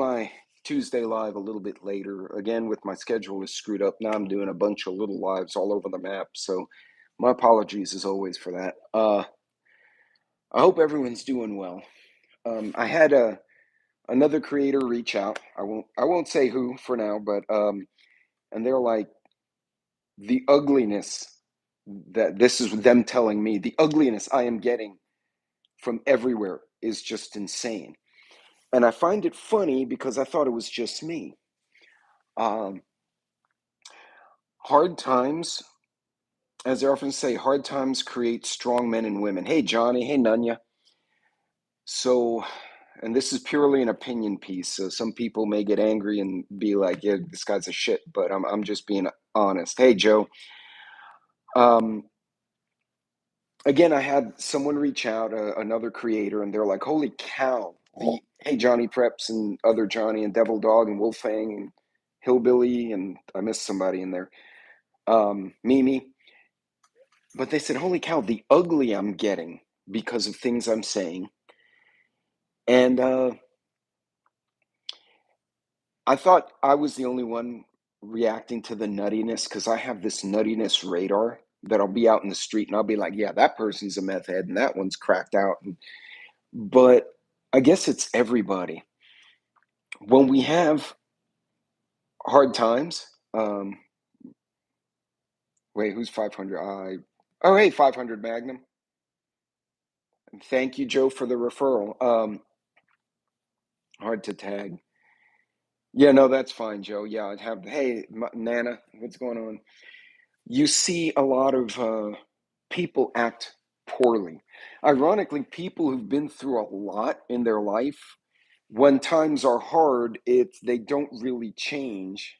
my Tuesday live a little bit later. Again, with my schedule is screwed up. Now I'm doing a bunch of little lives all over the map. So my apologies as always for that. I hope everyone's doing well. I had another creator reach out. I won't say who for now, but and they're like, the ugliness that this is them telling me, the ugliness I am getting from everywhere is just insane. And I find it funny because I thought it was just me. Um, Hard times, as they often say, hard times create strong men and women. Hey, Johnny. Hey, Nunya. So, and this is purely an opinion piece. So some people may get angry and be like, "Yeah, this guy's a shit," but I'm just being honest. Hey, Joe. Um, Again, I had someone reach out, another creator, and they're like, "Holy cow!" Hey, Johnny Preps and other Johnny and Devil Dog and Wolfang and Hillbilly, and I missed somebody in there. Mimi. But they said, "Holy cow, the ugly I'm getting because of things I'm saying." And I thought I was the only one reacting to the nuttiness because I have this nuttiness radar that I'll be out in the street and I'll be like, "Yeah, that person's a meth head and that one's cracked out." But I guess it's everybody. When we have hard times, wait, who's 500? Oh, hey, 500 Magnum. Thank you, Joe, for the referral. Hard to tag. Yeah, no, that's fine, Joe. Yeah, I'd have, hey, Nana, what's going on? You see a lot of people act poorly. Ironically, people who've been through a lot in their life, when times are hard, they don't really change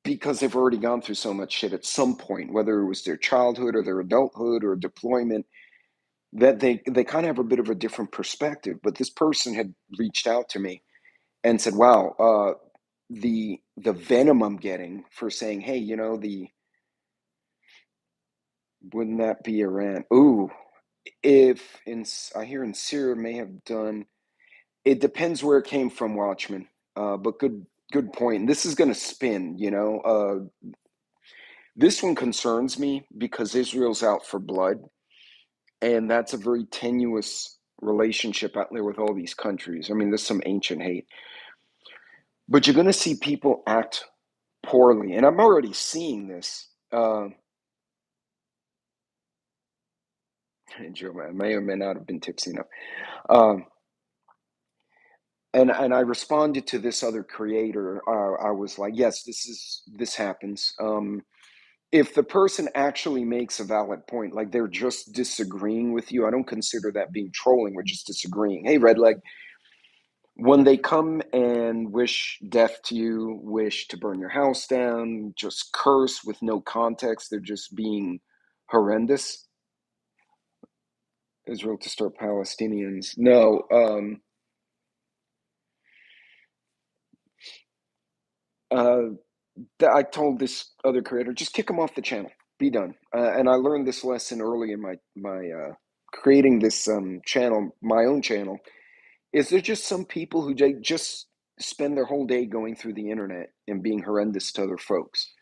because they've already gone through so much shit at some point, whether it was their childhood or their adulthood or deployment, that they kind of have a bit of a different perspective. But this person had reached out to me and said, "Wow, the venom I'm getting for saying, hey, the wouldn't that be Iran? Ooh, if in I hear in Syria may have done. It depends where it came from, Watchman. But good point. And this is going to spin. This one concerns me because Israel's out for blood, and that's a very tenuous relationship out there with all these countries. I mean, there's some ancient hate, but you're going to see people act poorly, and I'm already seeing this. Joe may or may not have been tipsy enough. Um, and I responded to this other creator. I was like, yes, this happens. If the person actually makes a valid point, like they're just disagreeing with you, I don't consider that being trolling. We're just disagreeing. Hey, Redleg, when they come and wish death to you, wish to burn your house down, just curse with no context, they're just being horrendous. Israel to start Palestinians. No, uh, I told this other creator, just kick them off the channel, be done. And I learned this lesson early in my creating this channel, my own channel. Is there just some people who just spend their whole day going through the internet and being horrendous to other folks?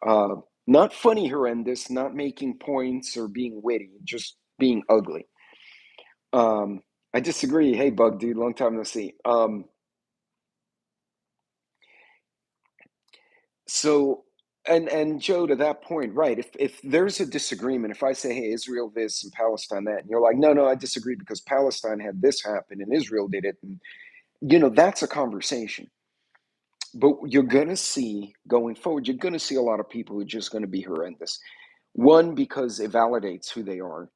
Uh, Not funny horrendous, not making points or being witty, just being ugly. I disagree. Hey, Bug Dude, long time no see. So, and Joe, to that point, right? If there's a disagreement, if I say, hey, Israel this and Palestine that, and you're like, no, I disagree because Palestine had this happen and Israel did it, and that's a conversation. But you're gonna see going forward, you're gonna see a lot of people who are just gonna be horrendous. One, because it validates who they are,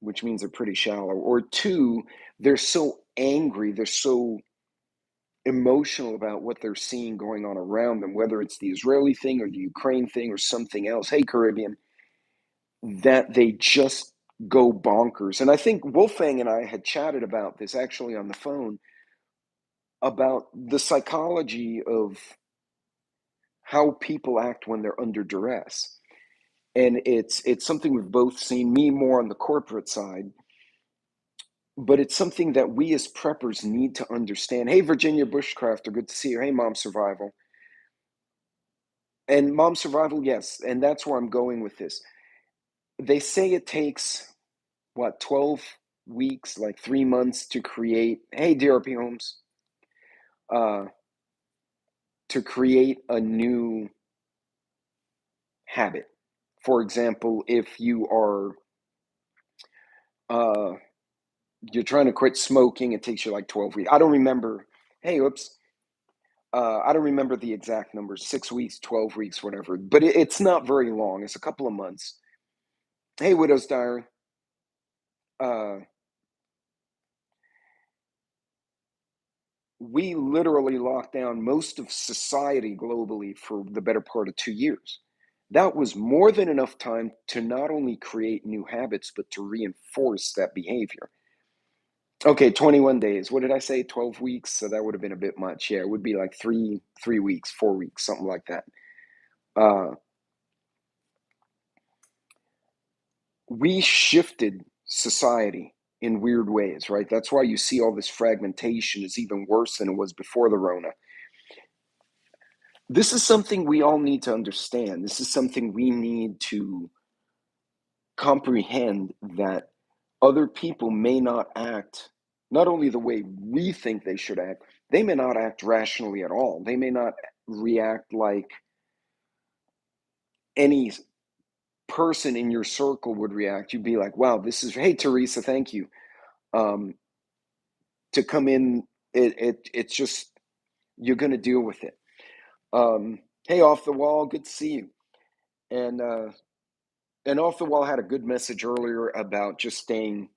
which means they're pretty shallow. Or two, they're so angry, they're so emotional about what they're seeing going on around them, whether it's the Israeli thing or the Ukraine thing or something else. Hey, Caribbean, that they just go bonkers. And I think Wolfgang and I had chatted about this actually on the phone about the psychology of how people act when they're under duress. And it's something we've both seen, me more on the corporate side, but it's something that we as preppers need to understand. Hey, Virginia Bushcrafter, good to see you. Hey, Mom Survival. And Mom Survival, yes, and that's where I'm going with this. They say it takes, what, 12 weeks, like 3 months to create, hey, DRP Homes, uh, to create a new habit. For example, if you are uh, you're trying to quit smoking, it takes you like 12 weeks. I don't remember. Hey, oops. I don't remember the exact numbers, 6 weeks, 12 weeks, whatever. But it's not very long. It's a couple of months. Hey, Widow's Diary. Uh, we literally locked down most of society globally for the better part of 2 years. That was more than enough time to not only create new habits, but to reinforce that behavior. Okay, 21 days. What did I say? 12 weeks. So that would have been a bit much. Yeah, it would be like 3 weeks, 4 weeks, something like that. Uh, we shifted society in weird ways, right? That's why you see all this fragmentation is even worse than it was before the Rona. This is something we all need to understand. This is something we need to comprehend, that other people may not act not only the way we think they should act, they may not act rationally at all. They may not react like any person in your circle would react. You'd be like, wow, this is, hey, Teresa, thank you. Um, to come in, it's just, you're going to deal with it. Hey, Off the Wall, good to see you. And Off the Wall had a good message earlier about just staying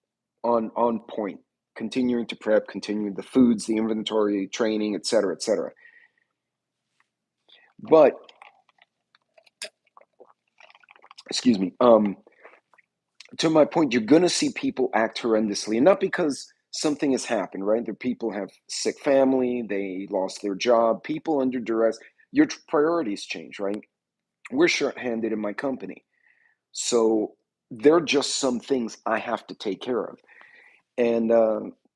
on point, continuing to prep, continuing the foods, the inventory, training, et cetera, et cetera. But, excuse me, to my point, you're going to see people act horrendously, and not because something has happened, right? The people have sick family, they lost their job, people under duress. Your priorities change, right? We're short-handed in my company, so there are just some things I have to take care of. And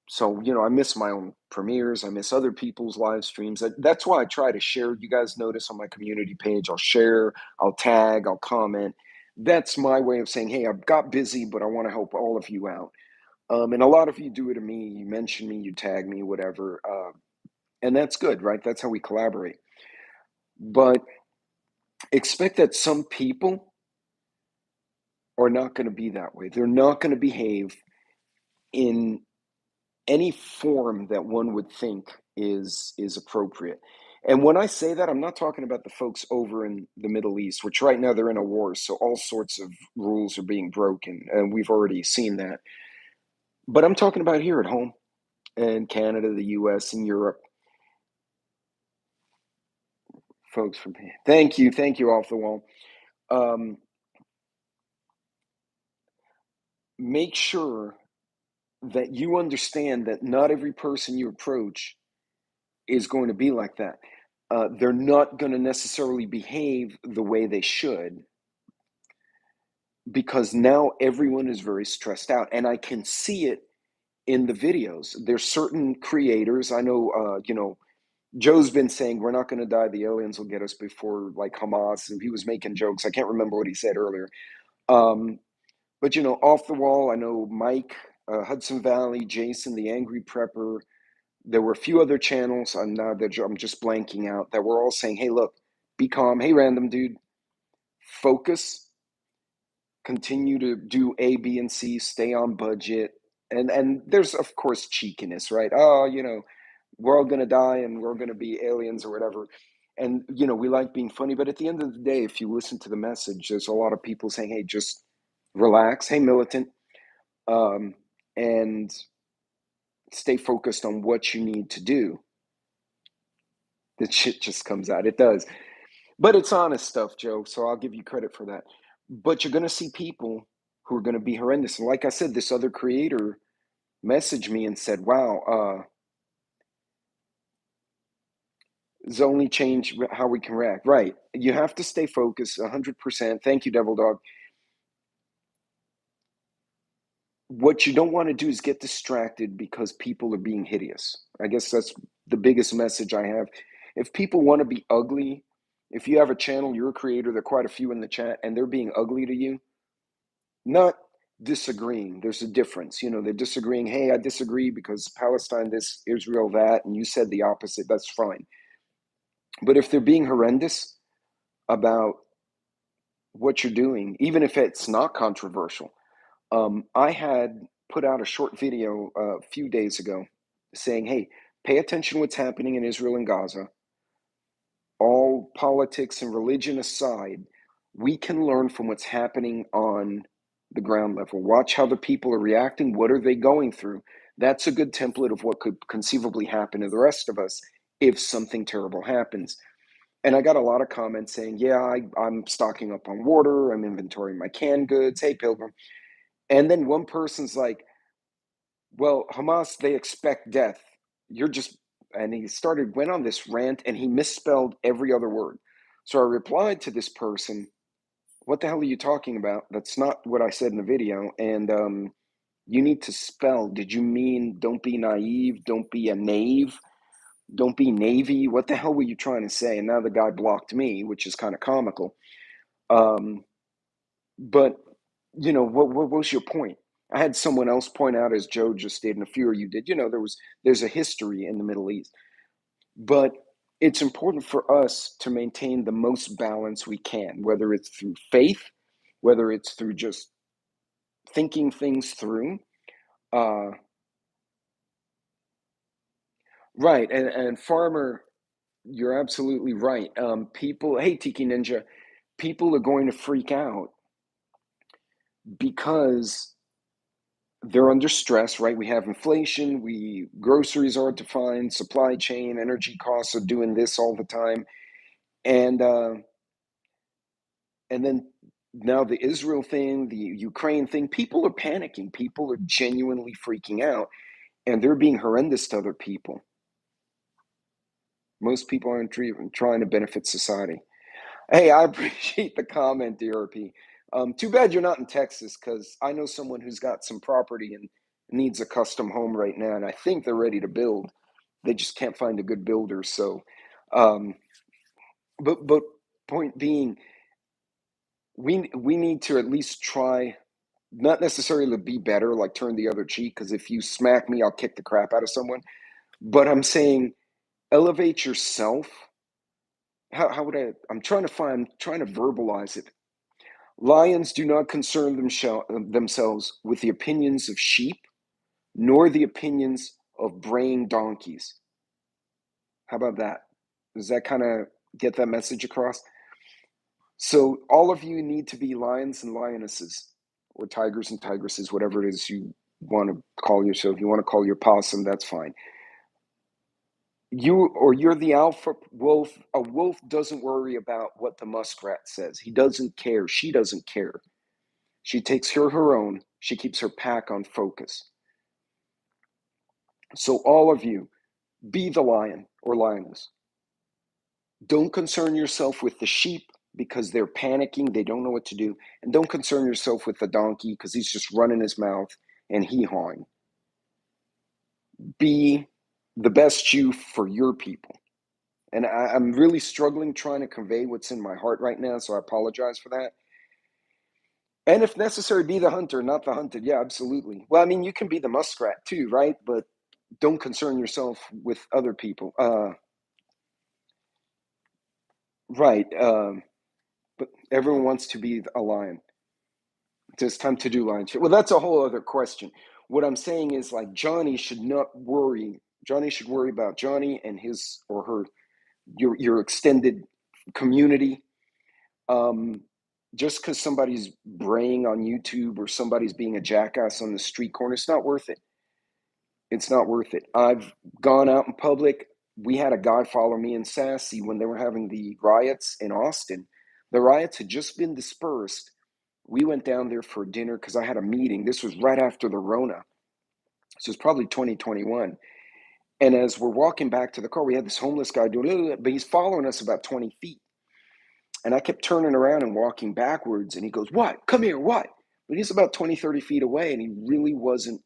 so, I miss my own premieres. I miss other people's live streams. That's why I try to share. You guys notice on my community page, I'll share, I'll tag, I'll comment. That's my way of saying, hey, I've got busy, but I want to help all of you out. And a lot of you do it to me. You mention me, you tag me, whatever. And that's good, right? That's how we collaborate. But expect that some people are not going to be that way. They're not going to behave in any form that one would think is appropriate. And when I say that, I'm not talking about the folks over in the Middle East, which right now they're in a war, so all sorts of rules are being broken, and we've already seen that. But I'm talking about here at home, in Canada, the US, and Europe. Folks from here. Thank you, Off the Wall. Um, make sure that you understand that not every person you approach is going to be like that. They're not going to necessarily behave the way they should, because now everyone is very stressed out. And I can see it in the videos. There's certain creators. I know, Joe's been saying, we're not going to die. The aliens will get us before, like, Hamas. And he was making jokes. I can't remember what he said earlier. But, Off the Wall, I know Mike, Hudson Valley, Jason, the Angry Prepper. There were a few other channels. I'm just blanking out, that were all saying, hey, look, be calm. Hey, random dude, focus, continue to do A, B, and C, stay on budget. And there's, of course, cheekiness, right? Oh, we're all gonna die and we're gonna be aliens or whatever. And we like being funny, but at the end of the day, if you listen to the message, there's a lot of people saying, hey, just relax. Hey, militant. And stay focused on what you need to do. The shit just comes out. It does. But it's honest stuff, Joe, so I'll give you credit for that. But you're going to see people who are going to be horrendous. And like I said, this other creator messaged me and said, wow, it's only change how we can react. Right. You have to stay focused 100%. Thank you, Devil Dog. what you don't want to do is get distracted because people are being hideous. I guess that's the biggest message I have. If people want to be ugly, if you have a channel, you're a creator, there are quite a few in the chat, and they're being ugly to you, not disagreeing. There's a difference. They're disagreeing. Hey, I disagree because Palestine this, Israel that, and you said the opposite. That's fine. But if they're being horrendous about what you're doing, even if it's not controversial, I had put out a short video a few days ago saying, hey, pay attention to what's happening in Israel and Gaza. All politics and religion aside, we can learn from what's happening on the ground level. Watch how the people are reacting. What are they going through? That's a good template of what could conceivably happen to the rest of us if something terrible happens. And I got a lot of comments saying, yeah, I'm stocking up on water. I'm inventorying my canned goods. Hey, Pilgrim. And then one person's like, well, Hamas, they expect death. You're just, and he went on this rant and he misspelled every other word. So I replied to this person, what the hell are you talking about? That's not what I said in the video. And you need to spell, did you mean don't be naive? Don't be a knave? Don't be Navy? What the hell were you trying to say? And now the guy blocked me, which is kind of comical. Um, but, what was your point? I had someone else point out, as Joe just did, and a few of you did, there's a history in the Middle East. But it's important for us to maintain the most balance we can, whether it's through faith, whether it's through just thinking things through. Uh, right. And Farmer, you're absolutely right. People, hey, Tiki Ninja, people are going to freak out because they're under stress, right? We have inflation, groceries are hard to find, supply chain, energy costs are doing this all the time. And and then now the Israel thing, the Ukraine thing, people are panicking. People are genuinely freaking out, and they're being horrendous to other people. Most people aren't trying to benefit society. Hey, I appreciate the comment, DRP. Too bad you're not in Texas, because I know someone who's got some property and needs a custom home right now, and I think they're ready to build. They just can't find a good builder. So, um, but point being, we need to at least try, not necessarily to be better, like turn the other cheek, because if you smack me, I'll kick the crap out of someone. But I'm saying elevate yourself. How would I'm trying to verbalize it. Lions do not concern themselves with the opinions of sheep, nor the opinions of braying donkeys. How about that? Does that kind of get that message across? So all of you need to be lions and lionesses, or tigers and tigresses, whatever it is you want to call yourself. If you want to call your possum, that's fine. You're the alpha wolf. A wolf doesn't worry about what the muskrat says. He doesn't care. She doesn't care. She takes her own. She keeps her pack on focus. So all of you, be the lion or lioness. Don't concern yourself with the sheep because they're panicking. They don't know what to do. And don't concern yourself with the donkey because he's just running his mouth and hee-hawing. Be the best you for your people. And I'm really struggling trying to convey what's in my heart right now, so I apologize for that. And if necessary, be the hunter, not the hunted. Yeah, absolutely. Well, I mean, you can be the muskrat too, right? But don't concern yourself with other people. Right. But everyone wants to be a lion. It's time to do lion shit. Well, that's a whole other question. What I'm saying is, like, Johnny should not worry. Johnny should worry about Johnny and his or her, your extended community. Um, just because somebody's braying on YouTube or somebody's being a jackass on the street corner, it's not worth it. It's not worth it. I've gone out in public. We had a guy follow me in Sassy when they were having the riots in Austin. The riots had just been dispersed. We went down there for dinner because I had a meeting. This was right after the Rona. So it's probably 2021. And as we're walking back to the car, we had this homeless guy doing, but he's following us about 20 feet. And I kept turning around and walking backwards. And he goes, what? Come here, what? but he's about 20, 30 feet away, and he really wasn't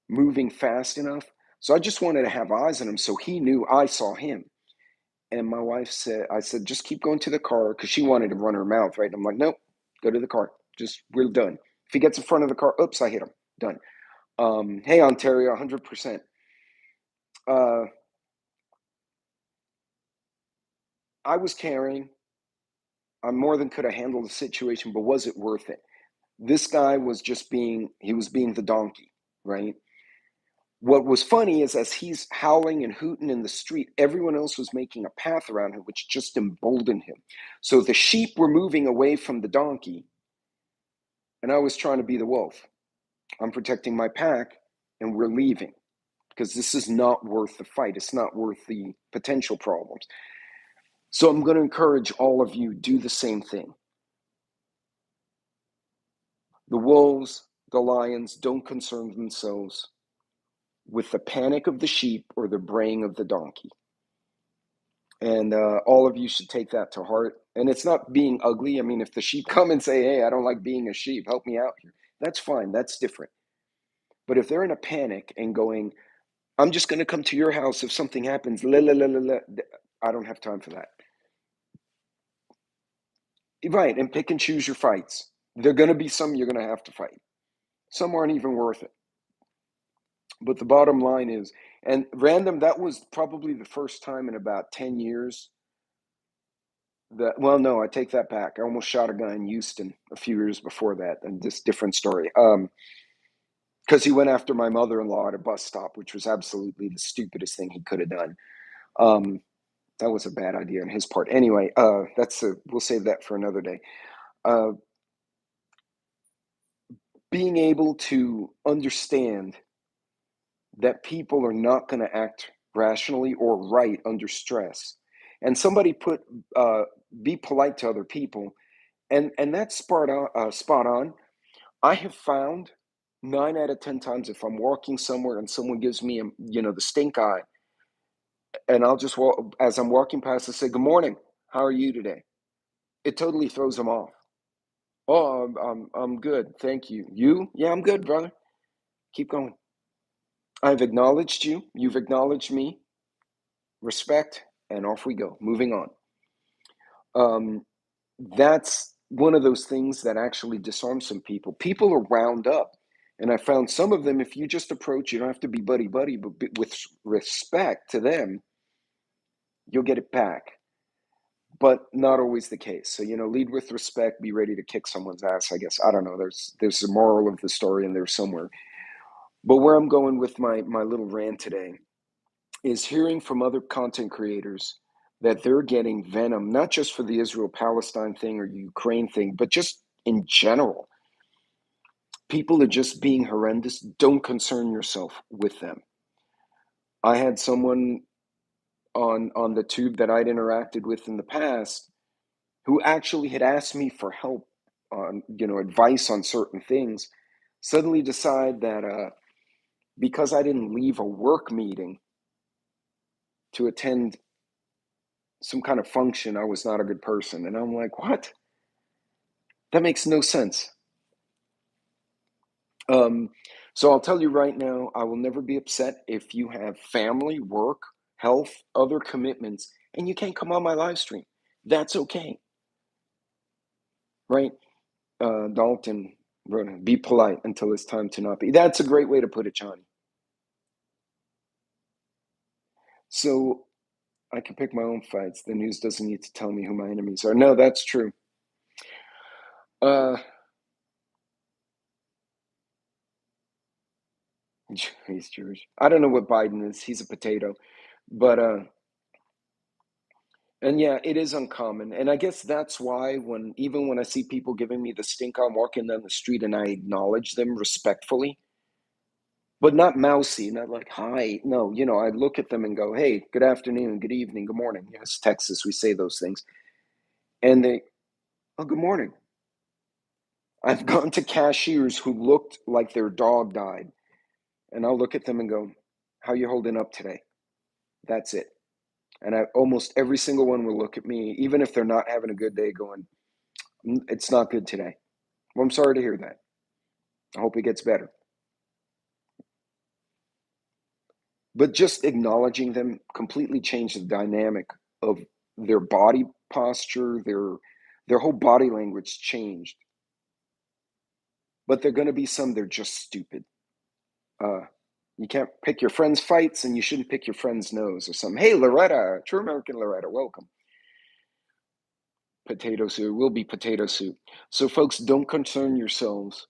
moving fast enough. So I just wanted to have eyes on him so he knew I saw him. And my wife said, I said, just keep going to the car, because she wanted to run her mouth, right? And I'm like, nope, go to the car. Just, we're done. If he gets in front of the car, oops, I hit him. Done. Hey, Ontario, 100%. I was carrying. I more than could have handled the situation, but was it worth it? This guy was just he was being the donkey, right? What was funny is as he's howling and hooting in the street, everyone else was making a path around him, which just emboldened him. So the sheep were moving away from the donkey, and I was trying to be the wolf. I'm protecting my pack, and we're leaving because this is not worth the fight. It's not worth the potential problems. So I'm going to encourage all of you, do the same thing. The wolves, the lions don't concern themselves with the panic of the sheep or the braying of the donkey. And all of you should take that to heart. And it's not being ugly. I mean, if the sheep come and say, hey, I don't like being a sheep, help me out here, that's fine. That's different. But if they're in a panic and going, I'm just going to come to your house if something happens, la, la, la, la, la, I don't have time for that. Right. And pick and choose your fights. There are going to be some you're going to have to fight. Some aren't even worth it. But the bottom line is, and random, that was probably the first time in about 10 years that, well, no, I take that back. I almost shot a guy in Houston a few years before that, and this different story. Because he went after my mother-in-law at a bus stop, which was absolutely the stupidest thing he could have done. That was a bad idea on his part. Anyway, we'll save that for another day. Being able to understand that people are not going to act rationally or right under stress. And somebody put, be polite to other people. And that's spot on. I have found 9 out of 10 times if I'm walking somewhere and someone gives me, the stink eye, and I'll just walk, as I'm walking past, I say, good morning, how are you today? It totally throws them off. Oh, I'm good, thank you. You? Yeah, I'm good, brother. Keep going. I've acknowledged you. You've acknowledged me. Respect, and off we go. Moving on. That's one of those things that actually disarms some people. People are wound up. And I found some of them, if you just approach, you don't have to be buddy, but with respect to them, you'll get it back. But not always the case. So, lead with respect, be ready to kick someone's ass, I guess. I don't know. There's a moral of the story in there somewhere. But where I'm going with my little rant today is hearing from other content creators that they're getting venom, not just for the Israel-Palestine thing or Ukraine thing, but just in general. People are just being horrendous. Don't concern yourself with them. I had someone on the tube that I'd interacted with in the past who actually had asked me for help on, advice on certain things, suddenly decide that because I didn't leave a work meeting to attend some kind of function, I was not a good person. And I'm like, what? That makes no sense. So I'll tell you right now, I will never be upset if you have family, work, health, other commitments, and you can't come on my live stream. That's okay, right? Dalton wrote, be polite until it's time to not be. That's a great way to put it, Johnny. So I can pick my own fights. The news doesn't need to tell me who my enemies are. No, that's true. He's Jewish. I don't know what Biden is. He's a potato. But and yeah, it is uncommon. And I guess that's why even when I see people giving me the stink on walking down the street and I acknowledge them respectfully, but not mousy, not like hi. No, I look at them and go, hey, good afternoon, good evening, good morning. Yes, Texas, we say those things. And they, oh, good morning. I've gone to cashiers who looked like their dog died. And I'll look at them and go, how you holding up today? That's it. And almost every single one will look at me, even if they're not having a good day, going, it's not good today. Well, I'm sorry to hear that. I hope it gets better. But just acknowledging them completely changed the dynamic of their body posture, their whole body language changed. But there are going to be some they're just stupid. Uh, you can't pick your friends' fights, and you shouldn't pick your friend's nose or something. Hey, Loretta, true American Loretta, welcome. Potato soup will be potato soup. So, folks, don't concern yourselves.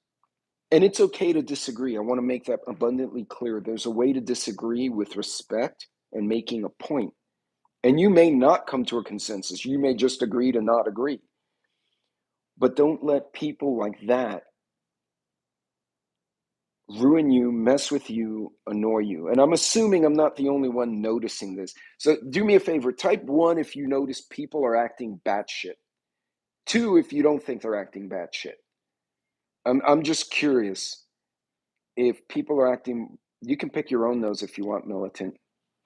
And it's okay to disagree. I want to make that abundantly clear. There's a way to disagree with respect and making a point. And you may not come to a consensus. You may just agree to not agree. But don't let people like that ruin you, mess with you, annoy you. And I'm assuming I'm not the only one noticing this. So do me a favor, type 1 if you notice people are acting batshit. 2 if you don't think they're acting batshit. I'm just curious if people are acting. You can pick your own nose if you want, militant.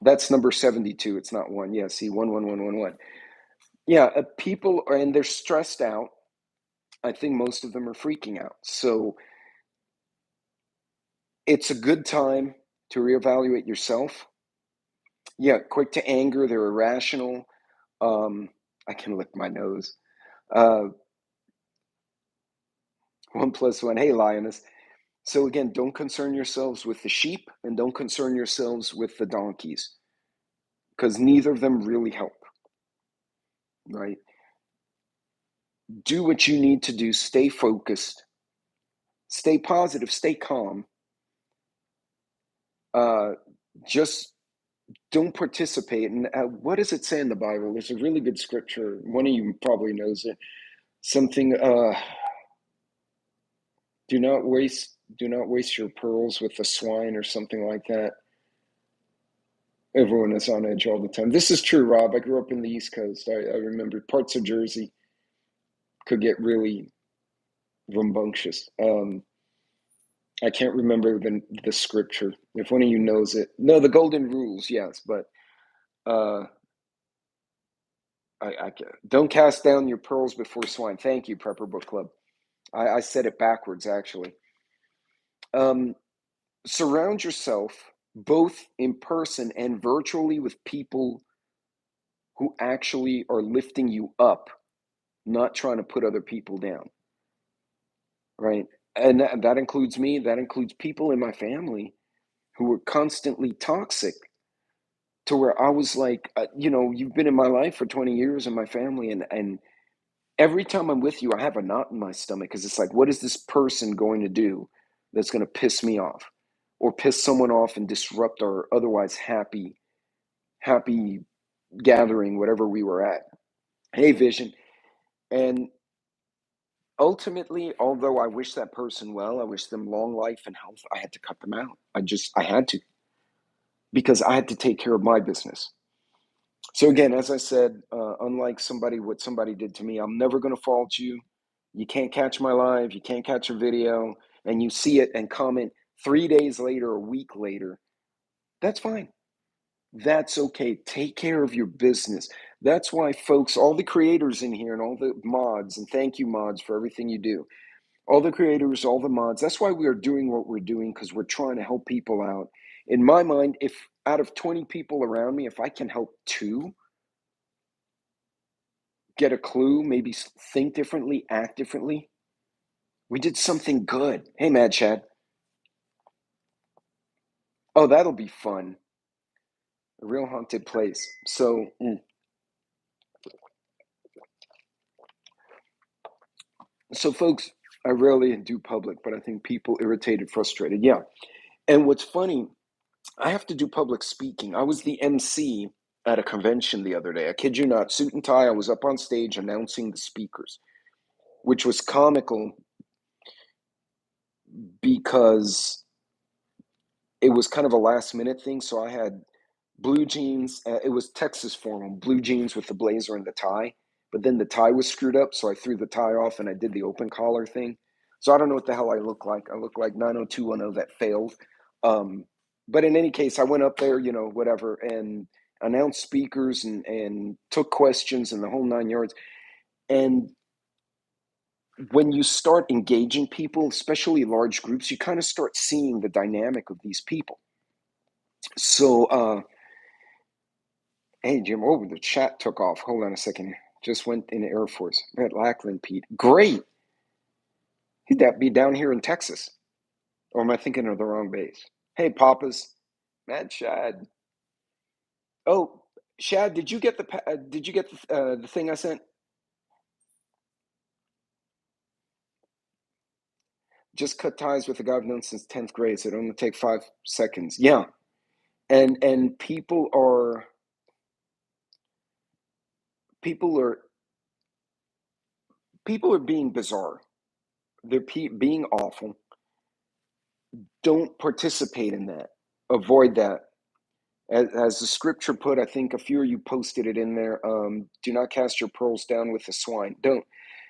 That's number 72. It's not 1. Yeah, see, 11111. Yeah, people are, and they're stressed out. I think most of them are freaking out. So it's a good time to reevaluate yourself. Yeah, quick to anger, they're irrational. I can lick my nose. Uh, 1+1. Hey, lioness. So again, don't concern yourselves with the sheep and don't concern yourselves with the donkeys because neither of them really help, right? Do what you need to do. Stay focused, stay positive, stay calm. Uh, just don't participate. And what does it say in the Bible? There's a really good scripture. One of you probably knows it. Something. Do not waste your pearls with the swine or something like that. Everyone is on edge all the time. This is true, Rob. I grew up in the East Coast. I remember parts of Jersey could get really rambunctious. I can't remember the scripture. If one of you knows it, no, the Golden Rules, yes, but uh, I don't cast down your pearls before swine. Thank you, Prepper Book Club. I said it backwards actually. Um, Surround yourself both in person and virtually with people who actually are lifting you up, not trying to put other people down, right? And that includes me. That includes people in my family who were constantly toxic to where I was like, you've been in my life for 20 years in my family, and every time I'm with you, I have a knot in my stomach because it's like, what is this person going to do that's going to piss me off or piss someone off and disrupt our otherwise happy gathering, whatever we were at. Hey, Vision. And ultimately, although I wish that person well, I wish them long life and health, I had to cut them out. I had to, because I had to take care of my business. So again, as I said, unlike what somebody did to me, I'm never going to fault you. You can't catch my live, you can't catch a video, and you see it and comment 3 days later, a week later. That's fine. That's okay. Take care of your business. That's why, folks, all the creators in here and all the mods, and thank you, mods, for everything you do. All the creators, all the mods, that's why we are doing what we're doing, because we're trying to help people out. In my mind, if out of 20 people around me, if I can help 2 get a clue, maybe think differently, act differently, we did something good. Hey, Mad Chad. Oh, that'll be fun. A real haunted place. So folks, I rarely do public, but I think people irritated, frustrated. Yeah. And what's funny, I have to do public speaking. I was the MC at a convention the other day. I kid you not, suit and tie. I was up on stage announcing the speakers, which was comical because it was kind of a last minute thing. So I had blue jeans. It was Texas formal, blue jeans with the blazer and the tie. But then the tie was screwed up, so I threw the tie off and I did the open collar thing. So I don't know what the hell I look like. I look like 90210 that failed. But in any case, I went up there, whatever, and announced speakers, and, took questions and the whole 9 yards. And when you start engaging people, especially large groups, you kind of start seeing the dynamic of these people. So, hey, Jim, oh, the chat took off. Hold on a second. Just went in the Air Force. At Lackland, Pete. Great. He'd that be down here in Texas. Or am I thinking of the wrong base? Hey, Papas. Mad Shad. Oh, Shad, did you get the thing I sent? Just cut ties with the guy I've known since 10th grade. So it only take 5 seconds. Yeah. And people are people are being bizarre. They're being awful. Don't participate in that. Avoid that. As the scripture put, I think a few of you posted it in there. Do not cast your pearls down with the swine. Don't.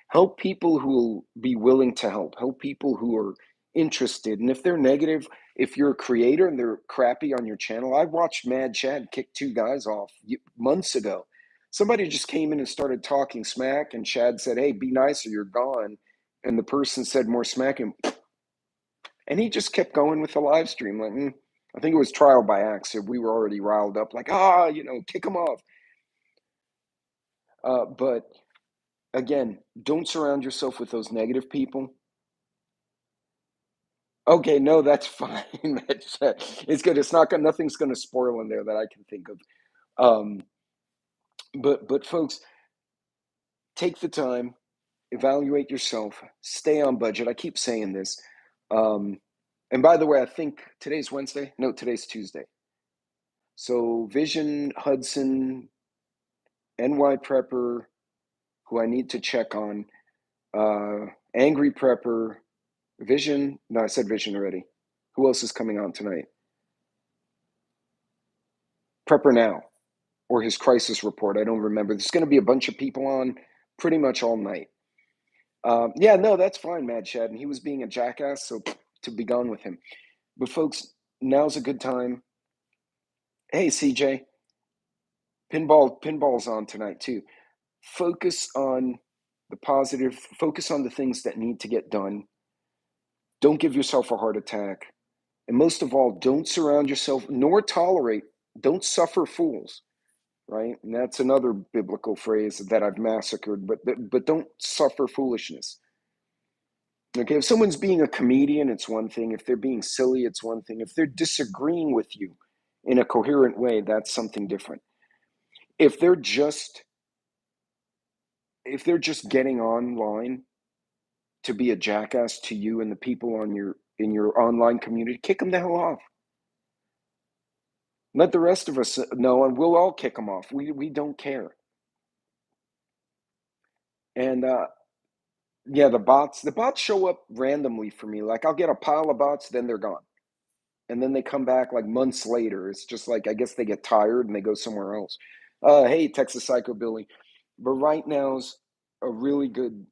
Help people who will be willing to help. Help people who are interested. And if they're negative, if you're a creator and they're crappy on your channel, I watched Mad Chad kick 2 guys off months ago. Somebody just came in and started talking smack, and Chad said, "Hey, be nice or you're gone." And the person said more smack, and he just kept going with the live stream. Like, I think it was trial by accident. We were already riled up, like, kick him off. But again, don't surround yourself with those negative people. Okay, no, that's fine. It's good. It's not gonna, nothing's gonna spoil in there that I can think of. Um, but folks, take the time, evaluate yourself, stay on budget. I keep saying this. And by the way, I think today's Wednesday. No, today's Tuesday. So Vision, Hudson, NY Prepper, who I need to check on, Angry Prepper, Vision. No, I said Vision already. Who else is coming on tonight? Prepper Now, or his crisis report. I don't remember. There's going to be a bunch of people on pretty much all night. Yeah, no, that's fine, Mad Shad. And he was being a jackass, so to be gone with him. But folks, now's a good time. Hey, CJ, pinball's on tonight too. Focus on the positive. Focus on the things that need to get done. Don't give yourself a heart attack. And most of all, don't surround yourself, nor tolerate, don't suffer fools, right? And that's another biblical phrase that I've massacred, but don't suffer foolishness. Okay, if someone's being a comedian, it's one thing. If they're being silly, it's one thing. If they're disagreeing with you in a coherent way, that's something different. If they're just getting online to be a jackass to you and the people on in your online community, kick them the hell off. Let the rest of us know, and we'll all kick them off. We don't care. And yeah, the bots show up randomly for me. Like I'll get a pile of bots, then they're gone, and then they come back like months later. It's just like I guess they get tired and they go somewhere else. Hey, Texas Psycho Billy, but right now's a really good.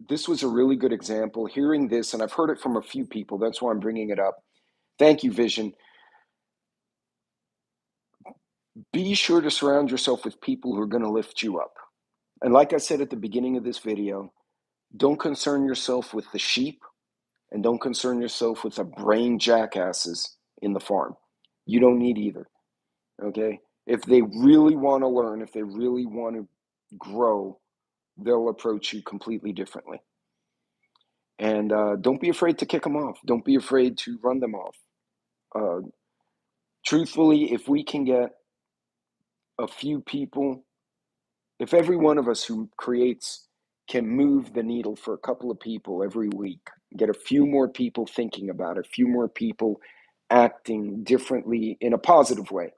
This was a really good example. Hearing this, and I've heard it from a few people. That's why I'm bringing it up. Thank you, Vision. Be sure to surround yourself with people who are going to lift you up. And like I said at the beginning of this video, don't concern yourself with the sheep and don't concern yourself with the brain jackasses in the farm. You don't need either. Okay? If they really want to learn, if they really want to grow, they'll approach you completely differently. And don't be afraid to kick them off. Don't be afraid to run them off. Truthfully, if we can get a few people, if every one of us who creates can move the needle for a couple of people every week, get a few more people thinking about it, a few more people acting differently in a positive way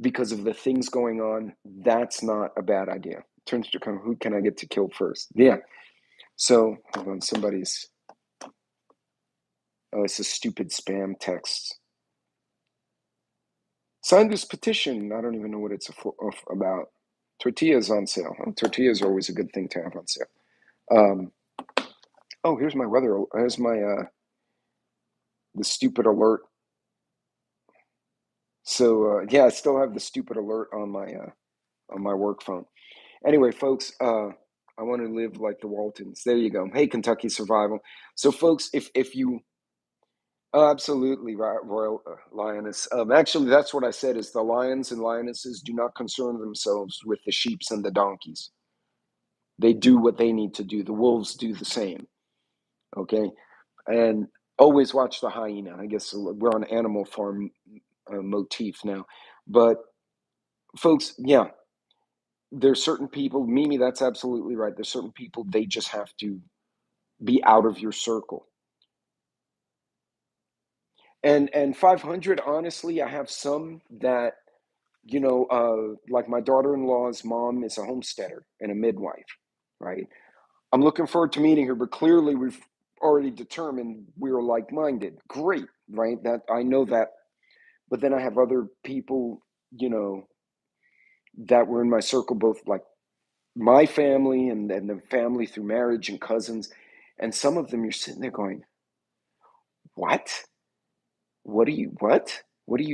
because of the things going on, that's not a bad idea. Turns to come, who can I get to kill first? Yeah. So, hold on, somebody's, oh, it's a stupid spam text. Sign this petition. I don't even know what it's about. Tortillas on sale. Oh, tortillas are always a good thing to have on sale. Oh, here's my weather. Here's my the stupid alert. So yeah, I still have the stupid alert on my work phone. Anyway, folks, I want to live like the Waltons. There you go. Hey, Kentucky Survival. So, folks, if you oh, absolutely, Royal Lioness. Actually, that's what I said. Is the lions and lionesses do not concern themselves with the sheeps and the donkeys. They do what they need to do. The wolves do the same. Okay, and always watch the hyena. I guess we're on Animal Farm motif now, but folks, yeah, there's certain people. Mimi, that's absolutely right. There's certain people they just have to be out of your circle. And 500, honestly, I have some that like my daughter-in-law's mom is a homesteader and a midwife, right? I'm looking forward to meeting her, but clearly we've already determined we're like-minded. Great, right? That I know that. But then I have other people, you know, that were in my circle, both like my family and the family through marriage and cousins. And some of them you're sitting there going, what? What are you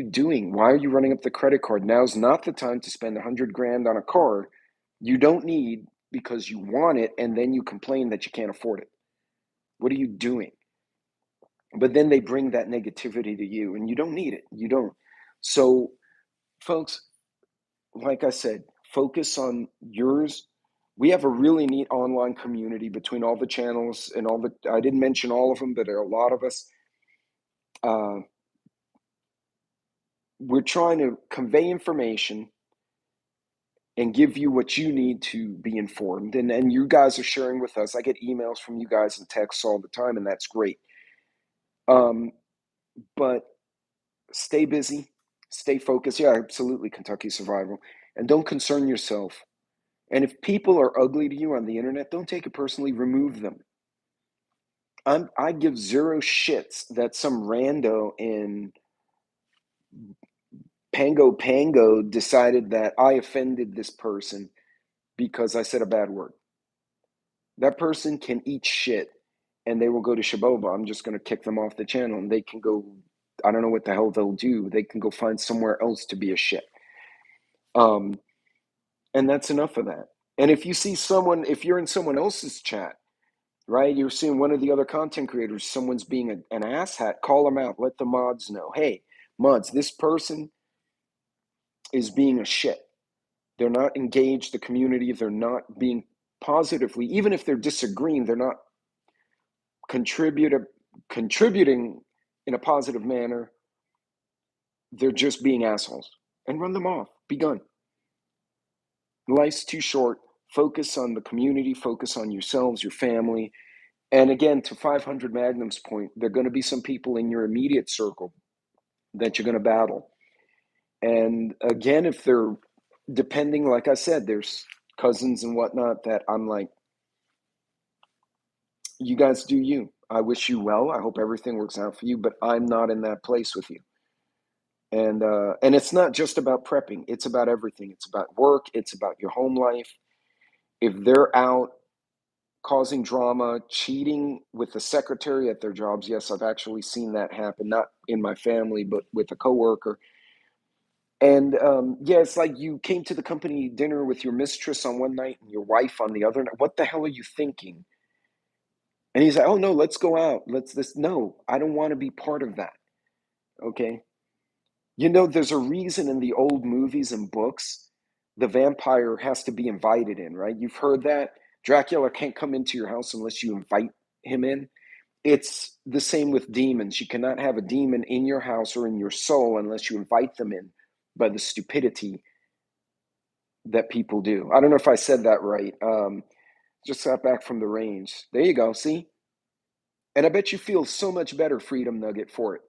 doing? Why are you running up the credit card? Now's not the time to spend 100 grand on a car you don't need because you want it, and then you complain that you can't afford it. What are you doing? But then they bring that negativity to you, and you don't need it. You don't. So, folks, like I said, focus on yours. We have a really neat online community between all the channels and all the, I didn't mention all of them, but there are a lot of us. Uh, we're trying to convey information and give you what you need to be informed. And you guys are sharing with us. I get emails from you guys and texts all the time, and that's great. Um, but stay busy, stay focused. Yeah, absolutely, Kentucky Survival. And don't concern yourself. And if people are ugly to you on the internet, don't take it personally, remove them. I give zero shits that some rando in Pango Pango decided that I offended this person because I said a bad word. That person can eat shit and they will go to Shaboba. I'm just going to kick them off the channel and they can go, I don't know what the hell they'll do. They can go find somewhere else to be a shit. And that's enough of that. And if you see someone, if you're in someone else's chat, right, you're seeing one of the other content creators, someone's being an asshat, call them out. Let the mods know, hey, mods, this person is being a shit. They're not engaged, the community, they're not being positively, even if they're disagreeing, they're not contributing in a positive manner. They're just being assholes. And run them off. Be done. Life's too short. Focus on the community, focus on yourselves, your family. And again, to 500 Magnum's point, there are going to be some people in your immediate circle that you're going to battle. And again, if they're depending, like I said, there's cousins and whatnot that I'm like, you guys do you. I wish you well. I hope everything works out for you, but I'm not in that place with you. And it's not just about prepping. It's about everything. It's about work. It's about your home life. If they're out causing drama, cheating with the secretary at their jobs, yes, I've actually seen that happen. Not in my family, but with a coworker. And yeah, it's like you came to the company dinner with your mistress on one night and your wife on the other night. What the hell are you thinking? And he's like, "Oh no, let's go out. Let's this." No, I don't want to be part of that. Okay. There's a reason in the old movies and books, the vampire has to be invited in, right? You've heard that. Dracula can't come into your house unless you invite him in. It's the same with demons. You cannot have a demon in your house or in your soul unless you invite them in by the stupidity that people do. I don't know if I said that right. Just got back from the range. There you go. See? And I bet you feel so much better, Freedom Nugget, for it.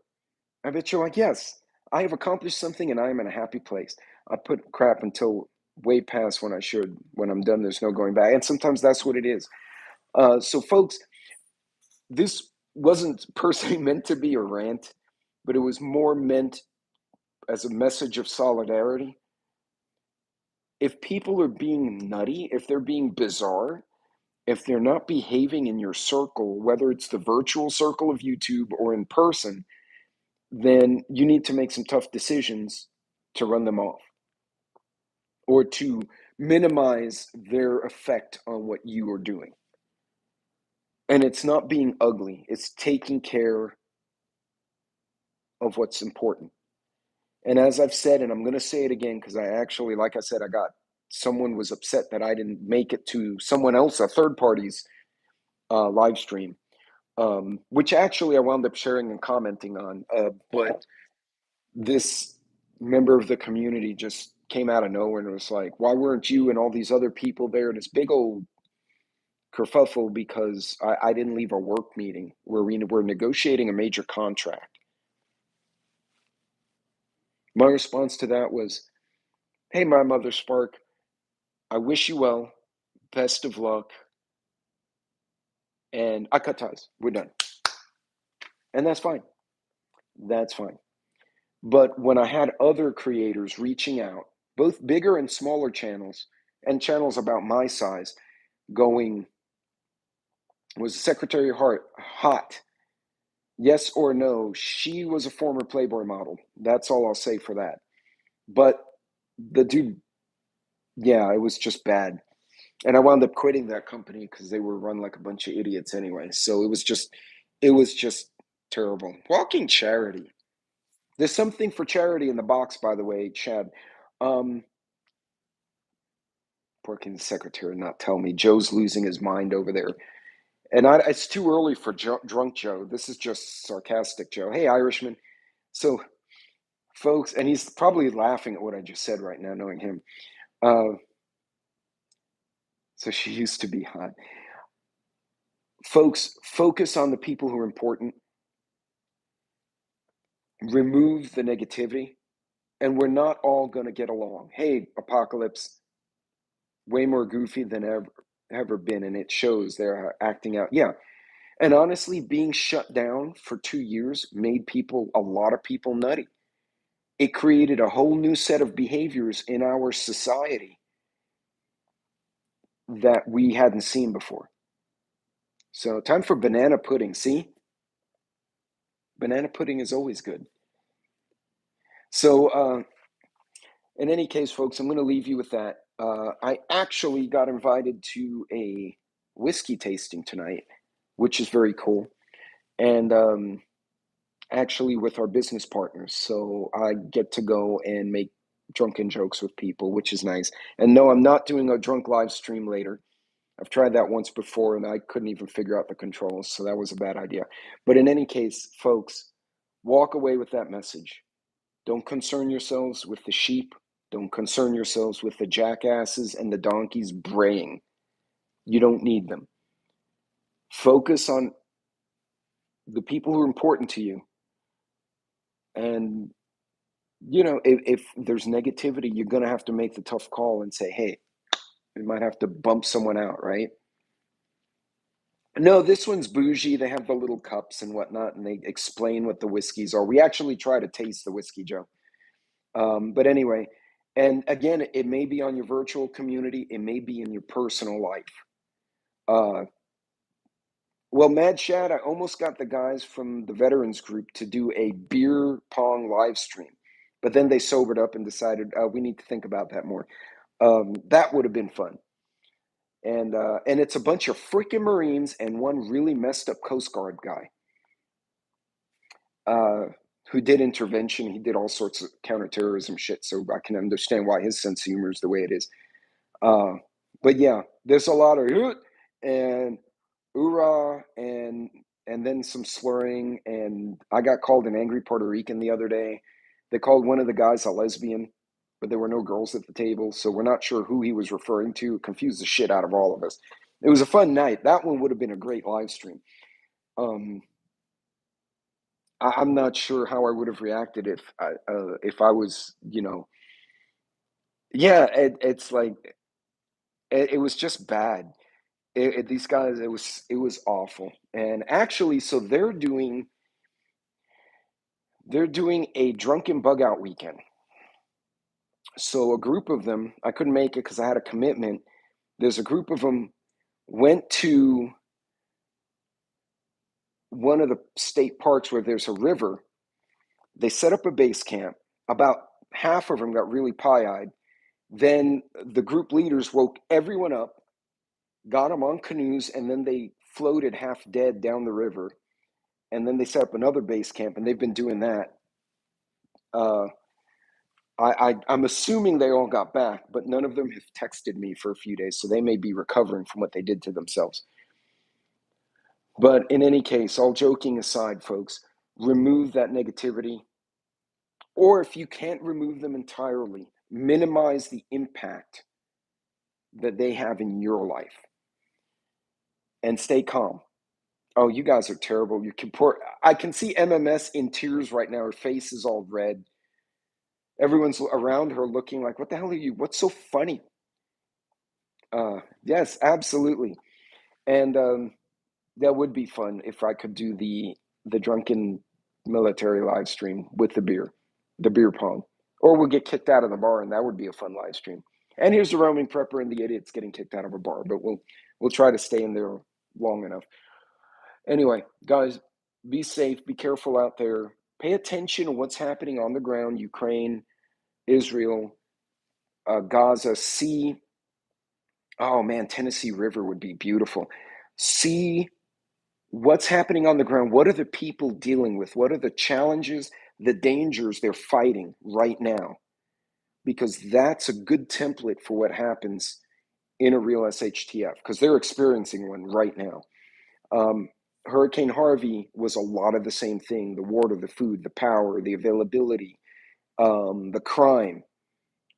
I bet you're like, yes, I have accomplished something and I am in a happy place. I put crap until way past when I should. When I'm done, there's no going back. And sometimes that's what it is. So, folks, this wasn't per se meant to be a rant, but it was more meant as a message of solidarity. If people are being nutty, if they're being bizarre, if they're not behaving in your circle, whether it's the virtual circle of YouTube or in person, then you need to make some tough decisions to run them off or to minimize their effect on what you are doing. And it's not being ugly, it's taking care of what's important. And as I've said, and I'm going to say it again, because I actually, like I said, someone was upset that I didn't make it to someone else, a third party's live stream, which actually I wound up sharing and commenting on. But this member of the community just came out of nowhere and was like, why weren't you and all these other people there? This big old kerfuffle because I didn't leave a work meeting where we were negotiating a major contract. My response to that was, hey, my mother Spark, I wish you well, best of luck, and I cut ties. We're done. And that's fine. That's fine. But when I had other creators reaching out, both bigger and smaller channels, and channels about my size, going, was Secretary Hart hot? Yes or no? She was a former Playboy model. That's all I'll say for that. But the dude, yeah, it was just bad. And I wound up quitting that company because they were run like a bunch of idiots anyway. So it was just terrible. Walking charity. There's something for charity in the box, by the way, Chad. Poor can the secretary not tell me? Joe's losing his mind over there. And it's too early for drunk Joe. This is just sarcastic Joe. Hey, Irishman. So, folks, and he's probably laughing at what I just said right now, knowing him. So she used to be hot. Folks, focus on the people who are important. Remove the negativity. And we're not all going to get along. Hey, Apocalypse, way more goofy than ever been, and it shows they're acting out. Yeah. And honestly, being shut down for 2 years made a lot of people nutty. It created a whole new set of behaviors in our society that we hadn't seen before. So, time for banana pudding. See? Banana pudding is always good. So, in any case, folks, I'm going to leave you with that. I actually got invited to a whiskey tasting tonight, which is very cool. And actually with our business partners. So I get to go and make drunken jokes with people, which is nice. And no, I'm not doing a drunk live stream later. I've tried that once before and I couldn't even figure out the controls. So that was a bad idea. But in any case, folks, walk away with that message. Don't concern yourselves with the sheep. Don't concern yourselves with the jackasses and the donkeys braying. You don't need them. Focus on the people who are important to you. And, if there's negativity, you're going to have to make the tough call and say, hey, we might have to bump someone out, right? No, this one's bougie. They have the little cups and whatnot, and they explain what the whiskeys are. We actually try to taste the whiskey, Joe. But anyway, and again, it may be on your virtual community. It may be in your personal life. Well, Mad Shad, I almost got the guys from the veterans group to do a beer pong live stream, but then they sobered up and decided we need to think about that more. That would have been fun. And it's a bunch of freaking Marines and one really messed up Coast Guard guy who did intervention. He did all sorts of counterterrorism shit, so I can understand why his sense of humor is the way it is. But yeah, there's a lot of and hoorah and then some slurring. And I got called an angry Puerto Rican the other day. They called one of the guys a lesbian, but there were no girls at the table, so we're not sure who he was referring to. It confused the shit out of all of us. It was a fun night. That one would have been a great live stream. I'm not sure how I would have reacted if I was, yeah. It's like it was just bad. These guys, it was awful. And actually, so they're doing a drunken bug out weekend. So a group of them, I couldn't make it because I had a commitment. There's a group of them went to one of the state parks where there's a river. They set up a base camp. About half of them got really pie-eyed, Then the group leaders woke everyone up, got them on canoes, and then they floated half dead down the river. And then they set up another base camp, and they've been doing that. Uh, I'm assuming they all got back, but none of them have texted me for a few days, so they may be recovering from what they did to themselves. But in any case, all joking aside, folks, remove that negativity. Or if you can't remove them entirely, minimize the impact that they have in your life and stay calm. Oh, you guys are terrible. You can pour. I can see MMS in tears right now. Her face is all red. Everyone's around her looking like, what the hell are you? What's so funny? Yes, absolutely. And that would be fun if I could do the drunken military live stream with the beer pong. Or we'll get kicked out of the bar, and that would be a fun live stream. And here's the roaming prepper and the idiots getting kicked out of a bar, but we'll try to stay in there long enough. Anyway, guys, be safe, be careful out there. Pay attention to what's happening on the ground, Ukraine, Israel, Gaza, see. Oh man, Tennessee River would be beautiful. See what's happening on the ground. What are the people dealing with? What are the challenges, the dangers they're fighting right now? Because that's a good template for what happens in a real SHTF, because they're experiencing one right now. Hurricane Harvey was a lot of the same thing: the water, the food, the power, the availability, the crime.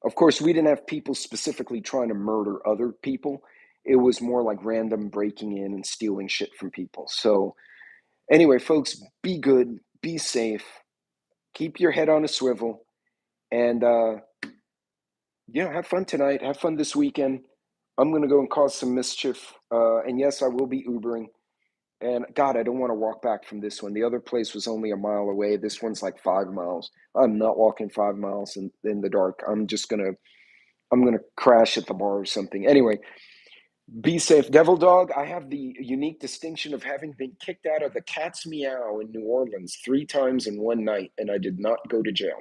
Of course, we didn't have people specifically trying to murder other people. It was more like random breaking in and stealing shit from people. So, anyway, folks, be good, be safe, keep your head on a swivel, and have fun tonight. Have fun this weekend. I'm going to go and cause some mischief. And yes, I will be Ubering. And God, I don't want to walk back from this one. The other place was only a mile away. This one's like 5 miles. I'm not walking 5 miles in the dark. I'm gonna crash at the bar or something. Anyway, be safe. Devil Dog, I have the unique distinction of having been kicked out of the Cat's Meow in New Orleans 3 times in one night, and I did not go to jail.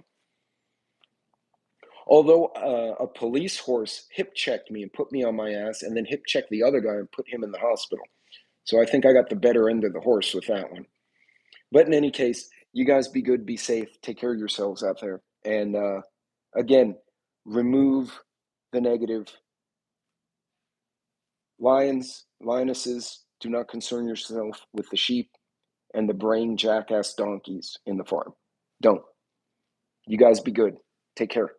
Although a police horse hip checked me and put me on my ass, and then hip checked the other guy and put him in the hospital. So I think I got the better end of the horse with that one. But in any case, you guys be good, be safe, take care of yourselves out there. And again, remove the negative. Lions, lionesses, do not concern yourself with the sheep and the brain jackass donkeys in the farm. Don't. You guys be good. Take care.